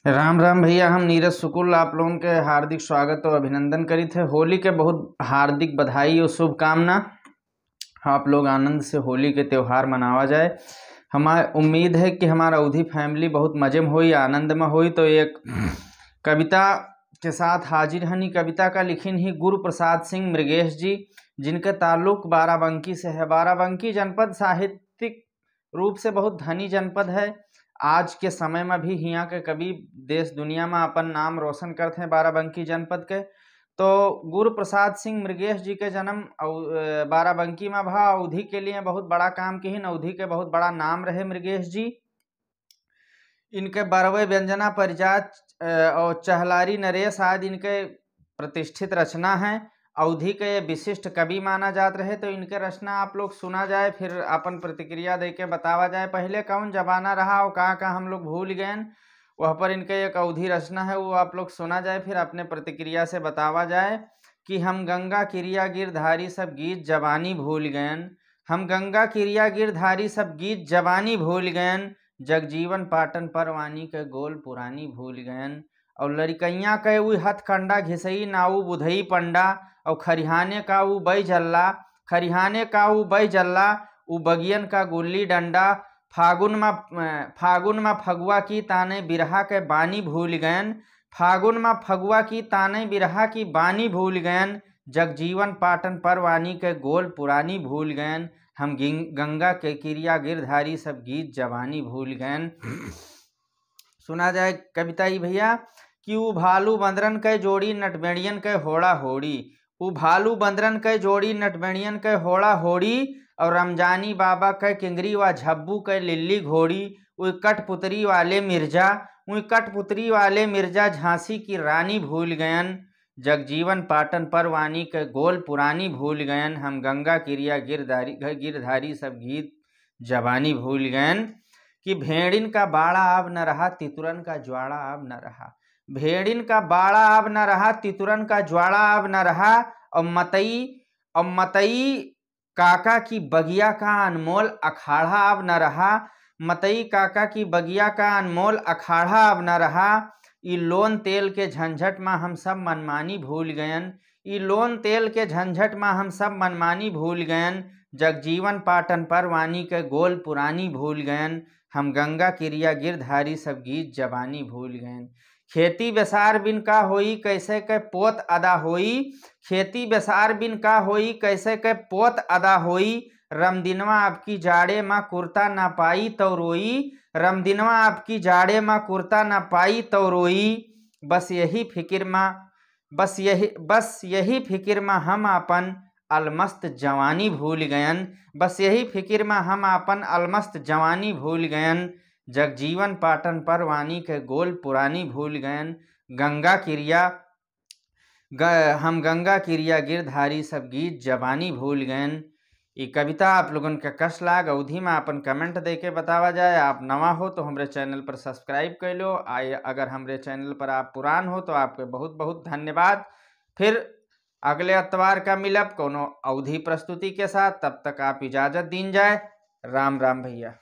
राम राम भैया। हम नीरज शुक्ल आप लोगों के हार्दिक स्वागत और अभिनंदन करी थे। होली के बहुत हार्दिक बधाई और शुभकामना। आप लोग आनंद से होली के त्यौहार मनावा जाए। हमारी उम्मीद है कि हमारा अवधी फैमिली बहुत मजे में हुई, आनंद में हुई। तो एक कविता के साथ हाजिर हनी। कविता का लिखिन ही गुरु प्रसाद सिंह मृगेश जी, जिनके ताल्लुक बाराबंकी से है। बाराबंकी जनपद साहित्यिक रूप से बहुत धनी जनपद है। आज के समय में भी हियाँ के कवि देश दुनिया में अपन नाम रोशन करते हैं बाराबंकी जनपद के। तो गुरु प्रसाद सिंह मृगेश जी के जन्म बाराबंकी में भा। अवधी के लिए बहुत बड़ा काम की। अवधी के बहुत बड़ा नाम रहे मृगेश जी। इनके बरवे व्यंजना परिजात और चहलारी नरेश आदि इनके प्रतिष्ठित रचना है। अवधी के ये विशिष्ट कवि माना जात रहे। तो इनके रचना आप लोग सुना जाए, फिर अपन प्रतिक्रिया दे के बतावा जाए। पहले कौन जमाना रहा और कहाँ कहाँ हम लोग भूल गए, वह पर इनके एक अवधी रचना है, वो आप लोग सुना जाए, फिर अपने प्रतिक्रिया से बतावा जाए। कि हम गंगा किरिया गिरधारी सब गीत जवानी भूल गयन। हम गंगा किरिया गिरधारी सब गीत जवानी भूल गयन। जगजीवन पाटन परवानी के गोल पुरानी भूल गयन। और लड़कैया के उ हथकंडा घिसई नाऊ बुधई पंडा। और खरिहाने का उ बई जल्ला, खरिहाने का उ बई जल्ला। उ बगियन का गुल्ली डंडा। फागुन में फगुआ की ताने बिरहा के बानी भूल गयन। फागुन में फगुआ की ताने बिरहा की बानी भूल गयन। जगजीवन पाटन परवानी के गोल पुरानी भूल गयन। हम गंगा के किरिया गिरधारी सब गीत जवानी भूल गयन। सुना जाए कविता ही भैया। कि उ भालू बंदरन के जोड़ी नटबेड़ियन के होड़ा होड़ी। उ भालू बंदरन के जोड़ी नटबेड़ियन के होड़ा होड़ी। और रमजानी बाबा के किंगरी व झब्बू के लिल्ली घोड़ी। उ कठपुतरी वाले मिर्जा, उ कठपुतरी वाले मिर्जा झांसी की रानी भूल गयन। जगजीवन पाटन परवानी के गोल पुरानी भूल गयन। हम गंगा किरिया गिरधारी सब गीत जवानी भूल गयन। कि भेड़िन का बाड़ा अब न रहा, तितुरन का ज्वाड़ा अब न रहा। भेड़िन का बाड़ा अब न रहा, तितुरन का ज्वाड़ा अब न रहा। और मतई काका की बगिया का अनमोल अखाड़ा अब न रहा। मतई काका की बगिया का अनमोल अखाड़ा अब न रहा। ई लोन तेल के झंझट में हम सब मनमानी भूल गयन। ई लोन तेल के झंझट में हम सब मनमानी भूल गयन। जगजीवन पाटन परवानी के गोल पुरानी भूल गयन। हम गंगा किरिया गिरधारी सब गीत जवानी भूल गयन। खेती बेसार बिन का होई, कैसे के पोत अदा होई। खेती बेसार बिन का होई, कैसे के पोत अदा होई। रमदिनवा आपकी जाड़े माँ कुर्ता ना पाई तो रोई। रमदिनवा आपकी जाड़े माँ कुर्ता ना पाई तो रोई। बस यही फिक्र में हम अपन अलमस्त जवानी भूल गयन। बस यही फिक्र में हम अपन अलमस्त जवानी भूल गयन। जगजीवन पाटन परवानी के गोल पुरानी भूल गयन। हम गंगा किरिया गिरधारी सब गीत जवानी भूल गयन। ये कविता आप लोगन के कस लाग अवधि में अपन कमेंट दे के बतावा जाए। आप नवा हो तो हमरे चैनल पर सब्सक्राइब कर लो। अगर हमरे चैनल पर आप पुरान हो तो आपके बहुत बहुत धन्यवाद। फिर अगले अतवार का मिलब कोनो अवधि प्रस्तुति के साथ। तब तक आप इजाजत दीन जाए। राम राम भैया।